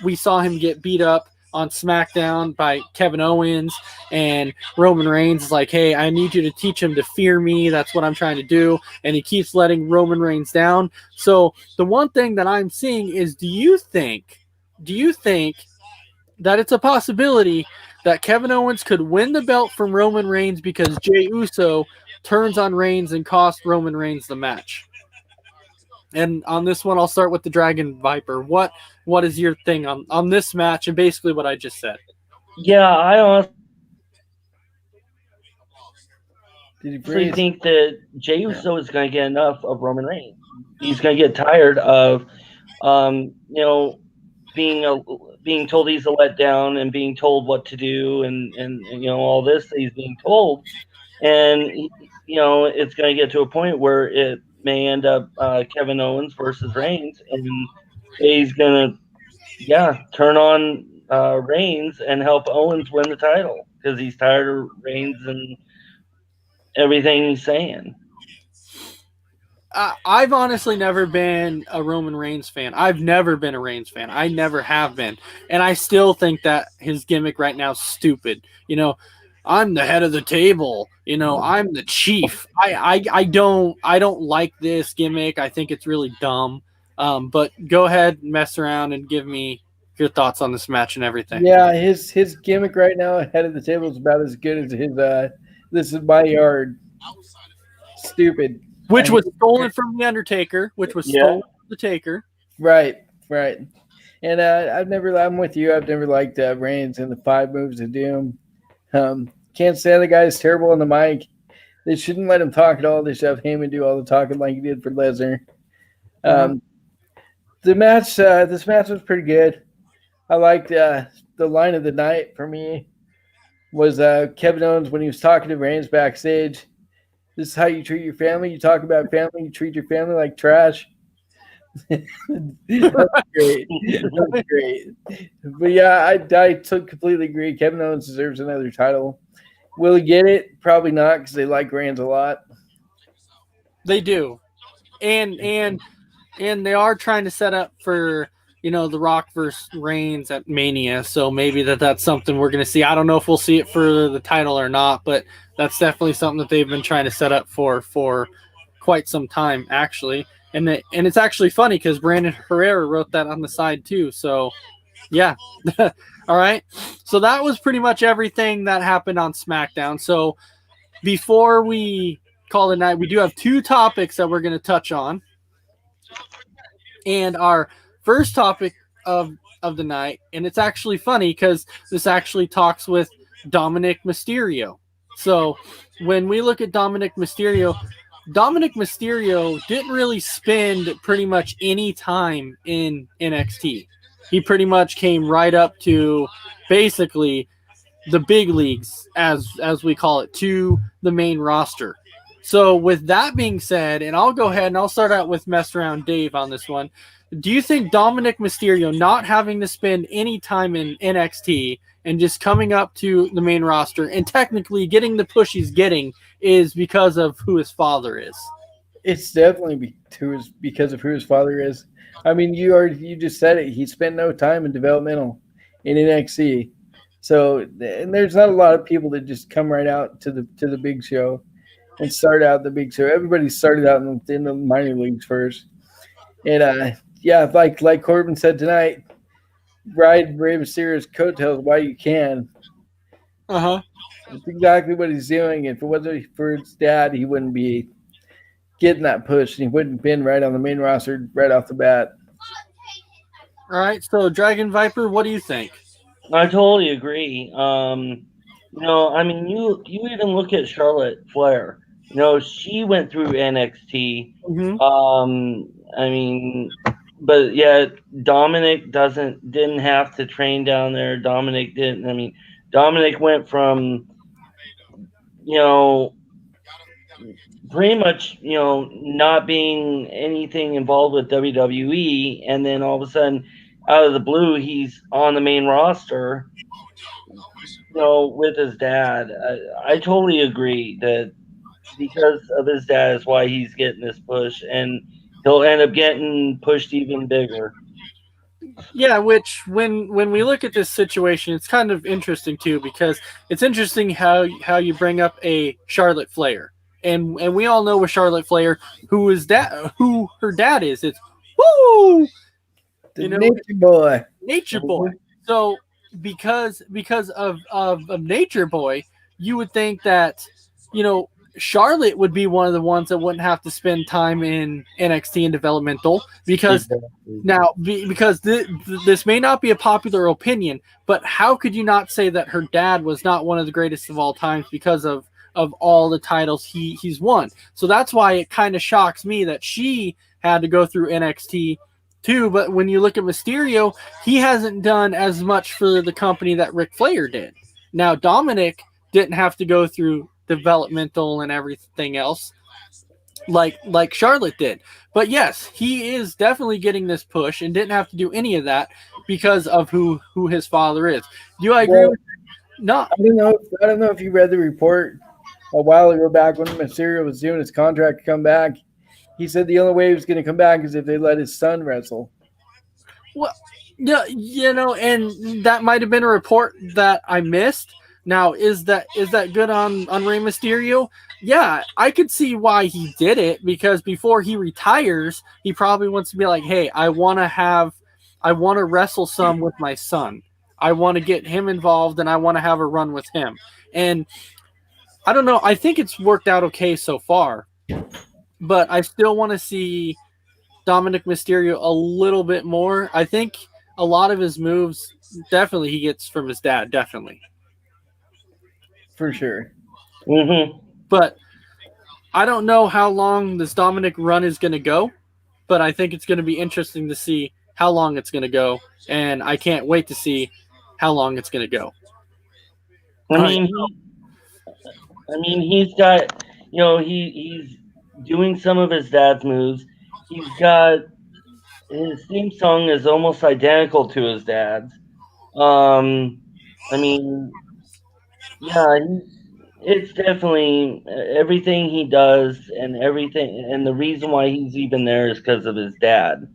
we saw him get beat up on SmackDown by Kevin Owens, and Roman Reigns is like, hey, I need you to teach him to fear me. That's what I'm trying to do. And he keeps letting Roman Reigns down. So the one thing that I'm seeing is, do you think that it's a possibility that Kevin Owens could win the belt from Roman Reigns because Jey Uso turns on Reigns and costs Roman Reigns the match? And on this one, I'll start with the Dragon Viper. What is your thing on this match and basically what I just said? Yeah, I honestly Did he freeze? think that Jey Uso is going to get enough of Roman Reigns. He's going to get tired of, being told he's a letdown and being told what to do and all this that he's being told, and it's going to get to a point where it may end up Kevin Owens versus Reigns, and he's going to turn on Reigns and help Owens win the title because he's tired of Reigns and everything he's saying. I've honestly never been a Roman Reigns fan. I've never been a Reigns fan. I never have been. And I still think that his gimmick right now is stupid. I'm the head of the table. I'm the chief. I don't like this gimmick. I think it's really dumb. But go ahead, mess around, and give me your thoughts on this match and everything. Yeah, his gimmick right now, head of the table, is about as good as his this is my yard. Stupid. Which was stolen from The Undertaker, stolen from The Taker. Right. And I'm with you. I've never liked Reigns and the 5 moves of doom. Can't stand the guy's terrible on the mic. They shouldn't let him talk at all. They should have Heyman do all the talking like he did for Lesnar. The match, this match was pretty good. I liked the line of the night for me was Kevin Owens when he was talking to Reigns backstage. This is how you treat your family. You talk about family. You treat your family like trash. That's great. That's great. But yeah, I completely agree. Kevin Owens deserves another title. Will he get it? Probably not, because they like Reigns a lot. They do, and they are trying to set up for The Rock versus Reigns at Mania. So maybe that's something we're going to see. I don't know if we'll see it for the title or not, but that's definitely something that they've been trying to set up for quite some time, actually. And it's actually funny because Brandon Herrera wrote that on the side too. So, yeah. All right. So that was pretty much everything that happened on SmackDown. So before we call it night, we do have 2 topics that we're going to touch on. And our first topic of the night, and it's actually funny because this actually talks with Dominic Mysterio. So when we look at Dominic Mysterio didn't really spend pretty much any time in NXT. He pretty much came right up to basically the big leagues, as we call it, to the main roster. So with that being said, and I'll go ahead and I'll start out with Mess Around Dave on this one. Do you think Dominic Mysterio not having to spend any time in NXT and just coming up to the main roster and technically getting the push he's getting is because of who his father is? It's definitely because of who his father is. I mean, you just said it. He spent no time in developmental in NXT. So, and there's not a lot of people that just come right out to the big show and start out the big show. Everybody started out in the minor leagues first. And yeah, like Corbin said tonight, ride Rey Mysterio's coattails while you can. Uh-huh. That's exactly what he's doing. If it wasn't for his dad, he wouldn't be getting that push. He wouldn't have been right on the main roster right off the bat. All right, so Dragon Viper, what do you think? I totally agree. I mean, you even look at Charlotte Flair. She went through NXT. Mm-hmm. I mean, but yet Dominic didn't have to train down there. Dominic didn't. I mean, Dominic went from pretty much not being anything involved with WWE, and then all of a sudden, out of the blue, he's on the main roster. With his dad. I totally agree that because of his dad is why he's getting this push, and he'll end up getting pushed even bigger. Yeah, which when we look at this situation, it's kind of interesting too, because it's interesting how you bring up a Charlotte Flair, and we all know with Charlotte Flair who her dad is. It's woo, Nature Boy. Nature Boy. So because of Nature Boy, you would think that Charlotte would be one of the ones that wouldn't have to spend time in NXT and developmental, because because this may not be a popular opinion, but how could you not say that her dad was not one of the greatest of all times because of all the titles he's won? So that's why it kind of shocks me that she had to go through NXT too. But when you look at Mysterio, he hasn't done as much for the company that Ric Flair did. Now Dominic didn't have to go through developmental and everything else like Charlotte did. But yes, he is definitely getting this push and didn't have to do any of that because of who his father is. Do I agree with that? No. I don't know if you read the report a while ago back when Mysterio was doing his contract to come back. He said the only way he was going to come back is if they let his son wrestle. Well, yeah, and that might have been a report that I missed. Now, is that good on Rey Mysterio? Yeah, I could see why he did it, because before he retires, he probably wants to be like, hey, I want to wrestle some with my son. I want to get him involved, and I want to have a run with him. And I don't know. I think it's worked out okay so far, but I still want to see Dominic Mysterio a little bit more. I think a lot of his moves, definitely he gets from his dad, definitely. For sure. Mm-hmm. But I don't know how long this Dominic run is going to go, but I think it's going to be interesting to see how long it's going to go, and I can't wait to see how long it's going to go. I mean, he's got, he's doing some of his dad's moves. He's got his theme song is almost identical to his dad's. I mean, yeah, it's definitely everything he does, and everything, and the reason why he's even there is because of his dad.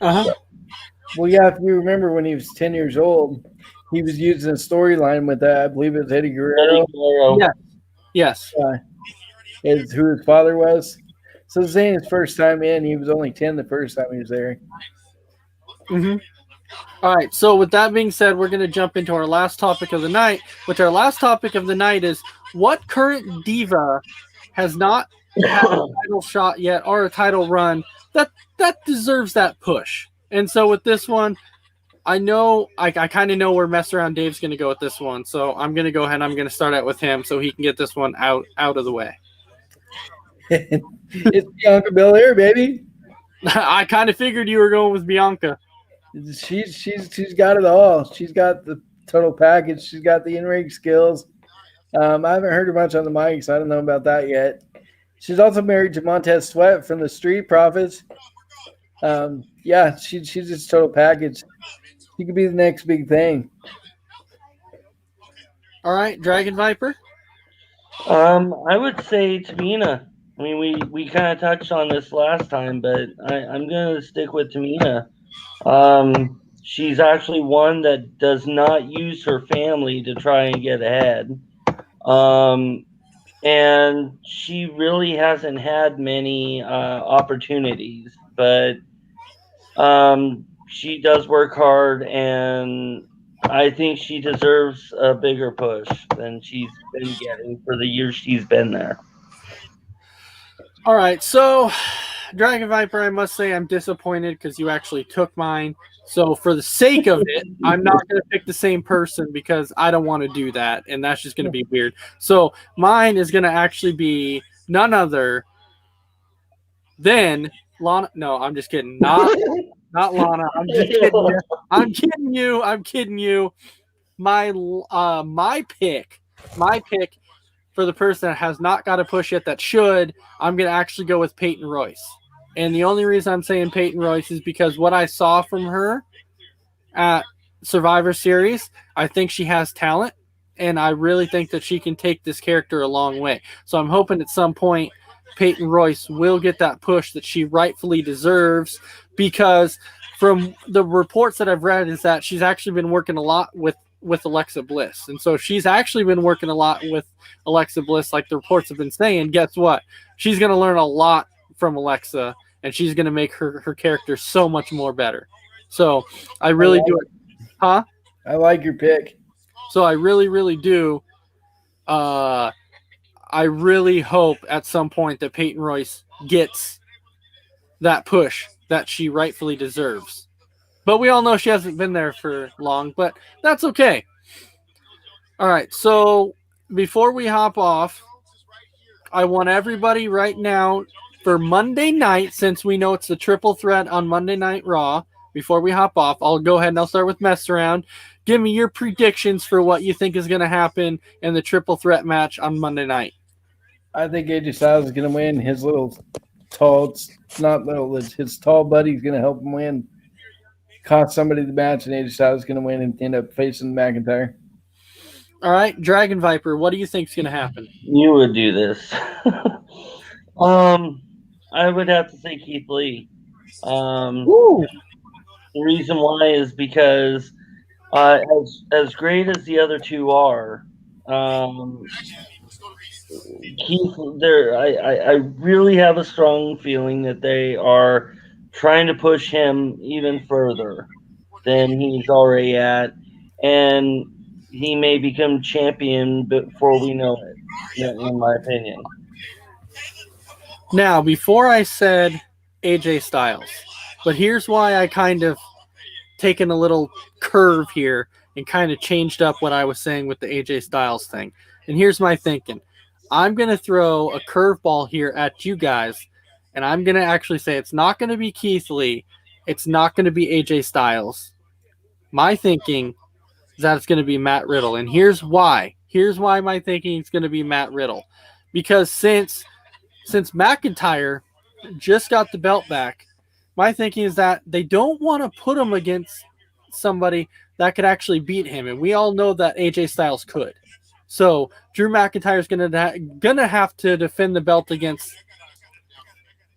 Uh-huh. Well, yeah, if you remember when he was 10 years old, he was using a storyline with I believe it was Eddie Guerrero. Yeah. Yes. Is who his father was. So this ain't his first time in. He was only 10 the first time he was there. Mm-hmm. All right, so with that being said, we're going to jump into our last topic of the night, which our last topic of the night is what current diva has not had a title shot yet or a title run that deserves that push. And so with this one, I know I kind of know where Mess Around Dave's going to go with this one, so I'm going to go ahead and I'm going to start out with him so he can get this one out of the way. It's Bianca Belair, baby. I kind of figured you were going with Bianca. She's got it all. She's got the total package. She's got the in-ring skills. I haven't heard her much on the mic, so I don't know about that yet. She's also married to Montez Sweat from the Street Profits. Yeah, she's just total package. She could be the next big thing. All right, Dragon Viper. I would say Tamina. I mean, we kind of touched on this last time, but I'm going to stick with Tamina. She's actually one that does not use her family to try and get ahead. And she really hasn't had many opportunities, but she does work hard, and I think she deserves a bigger push than she's been getting for the years she's been there. All right, so Dragon Viper, I must say I'm disappointed because you actually took mine. So for the sake of it, I'm not going to pick the same person because I don't want to do that, and that's just going to be weird. So mine is going to actually be none other than Lana. No, I'm just kidding. Not Lana. I'm just kidding you. I'm kidding you. My pick for the person that has not got a push yet that should, I'm going to actually go with Peyton Royce. And the only reason I'm saying Peyton Royce is because what I saw from her at Survivor Series, I think she has talent, and I really think that she can take this character a long way. So I'm hoping at some point Peyton Royce will get that push that she rightfully deserves, because from the reports that I've read is that she's actually been working a lot with Alexa Bliss. And so she's actually been working a lot with Alexa Bliss, like the reports have been saying. Guess what? She's going to learn a lot from Alexa, and she's going to make her character so much more better. So I really do it. Huh? I like your pick. So I really, really do. I really hope at some point that Peyton Royce gets that push that she rightfully deserves. But we all know she hasn't been there for long, but that's okay. All right, so before we hop off, I want everybody right now for Monday night, since we know it's the triple threat on Monday Night Raw, before we hop off, I'll go ahead and I'll start with Mess Around. Give me your predictions for what you think is going to happen in the triple threat match on Monday night. I think AJ Styles is going to win. His little tall, not little, his tall buddy's going to help him win. Cost somebody the match, and AJ Styles is going to win and end up facing McIntyre. All right, Dragon Viper, what do you think is going to happen? You would do this. I would have to say Keith Lee. The reason why is because as great as the other two are, Keith, I really have a strong feeling that they are trying to push him even further than he's already at, and he may become champion before we know it, in my opinion. Now, before I said AJ Styles, but here's why I kind of taken a little curve here and kind of changed up what I was saying with the AJ Styles thing. And here's my thinking. I'm going to throw a curveball here at you guys, and I'm going to actually say it's not going to be Keith Lee. It's not going to be AJ Styles. My thinking is that it's going to be Matt Riddle. And here's why. Here's why my thinking is going to be Matt Riddle. Because since McIntyre just got the belt back, my thinking is that they don't want to put him against somebody that could actually beat him. And we all know that AJ Styles could. So Drew McIntyre is gonna have to defend the belt against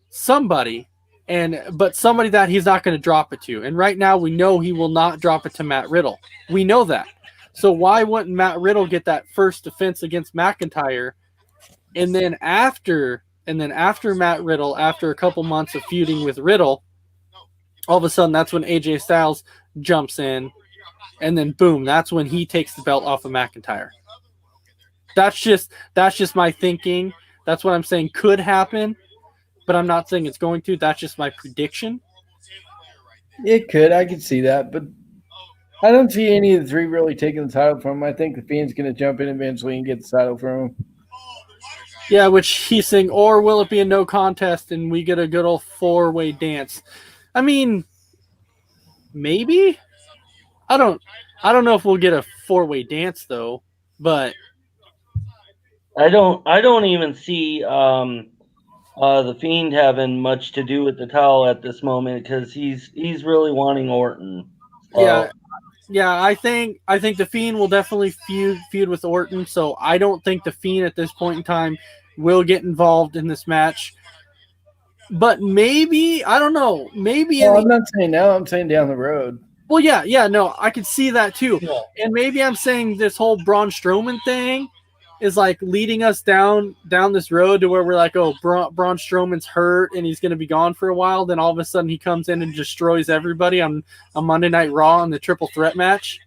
somebody, but somebody that he's not going to drop it to. And right now we know he will not drop it to Matt Riddle. We know that. So why wouldn't Matt Riddle get that first defense against McIntyre? And then after Matt Riddle, after a couple months of feuding with Riddle, all of a sudden that's when AJ Styles jumps in, and then boom, that's when he takes the belt off of McIntyre. That's just my thinking. That's what I'm saying could happen, but I'm not saying it's going to. That's just my prediction. It could. I could see that, but I don't see any of the three really taking the title from him. I think the Fiend's going to jump in eventually and get the title from him. Yeah, which he's saying, or will it be a no contest and we get a good old four-way dance? I mean, maybe. I don't know if we'll get a four-way dance though, but I don't even see the Fiend having much to do with the title at this moment because he's really wanting Orton. Yeah, I think the Fiend will definitely feud with Orton. So I don't think the Fiend at this point in time will get involved in this match. But maybe, I don't know. Maybe I'm not saying now. I'm saying down the road. Well, yeah, no, I could see that too. Yeah. And maybe I'm saying this whole Braun Strowman thing is like leading us down this road to where we're like, oh, Braun Strowman's hurt and he's going to be gone for a while. Then all of a sudden he comes in and destroys everybody on a Monday Night Raw in the triple threat match.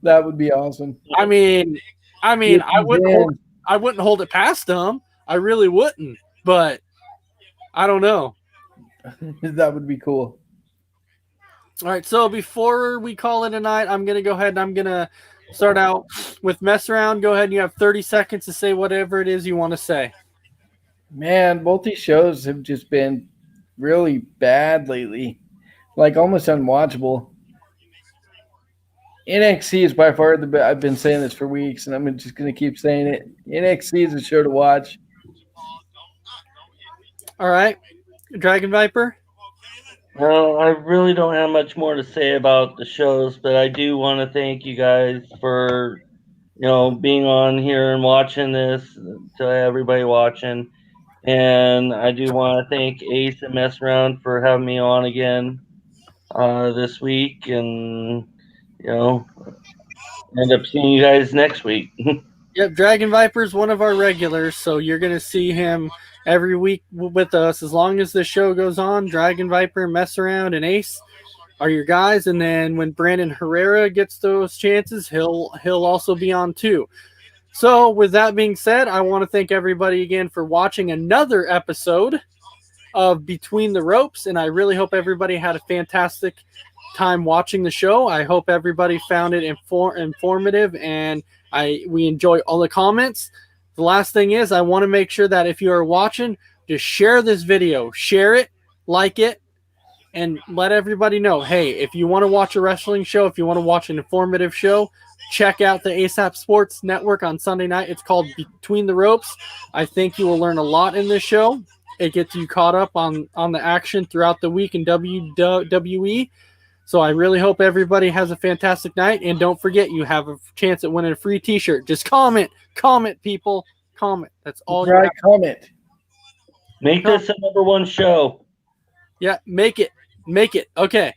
That would be awesome. I mean, I wouldn't hold it past him. I really wouldn't. But I don't know. That would be cool. All right, so before we call it a night, I'm going to go ahead and I'm going to start out with Mess Around. Go ahead and you have 30 seconds to say whatever it is you want to say. Man, both these shows have just been really bad lately, like almost unwatchable. NXT is by far the best. I've been saying this for weeks, and I'm just going to keep saying it. NXT is a show to watch. All right, Dragon Viper. Well, I really don't have much more to say about the shows, but I do want to thank you guys for, being on here and watching this, to everybody watching. And I do want to thank Ace and Mess Around for having me on again this week, and end up seeing you guys next week. Yep, Dragon Viper is one of our regulars, so you're going to see him every week with us. As long as the show goes on, Dragon Viper, Mess Around, and Ace are your guys. And then when Brandon Herrera gets those chances, he'll also be on too. So with that being said, I want to thank everybody again for watching another episode of Between the Ropes, and I really hope everybody had a fantastic time watching the show. I hope everybody found it informative, and we enjoy all the comments. The last thing is, I want to make sure that if you are watching, just share this video, share it, like it, and let everybody know, hey, if you want to watch a wrestling show, if you want to watch an informative show, check out the ASAP Sports Network on Sunday night. It's called Between the Ropes. I think you will learn a lot in this show. It gets you caught up on the action throughout the week in WWE. So I really hope everybody has a fantastic night. And don't forget, you have a chance at winning a free t-shirt. Just comment, people, comment. That's all you have. Comment. Make this a #1 show. Yeah, make it. Okay.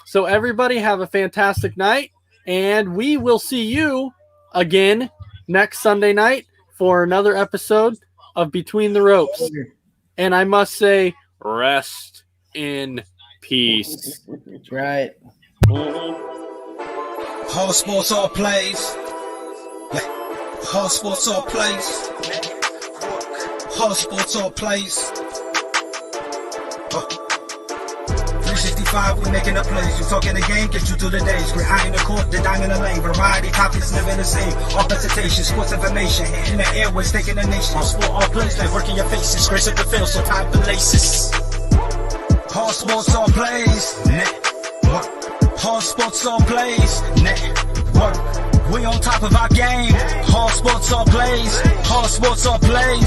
So everybody have a fantastic night. And we will see you again next Sunday night for another episode of Between the Ropes. And I must say, rest in peace. That's right. All sports, all plays. All sports, all plays. All sports, all plays. 365, we making a plays. You talking the game, get you through the days. We're high in the court, the diamond in the lane. Variety, topics never the same. All presentation, sports information. In the airways, taking the nation. All sport, all plays. Like working your faces. Grace at the field, so tie the laces. All sports, all plays. Network. All sports, all plays. Network. We on top of our game. All sports, all plays. All sports, all plays.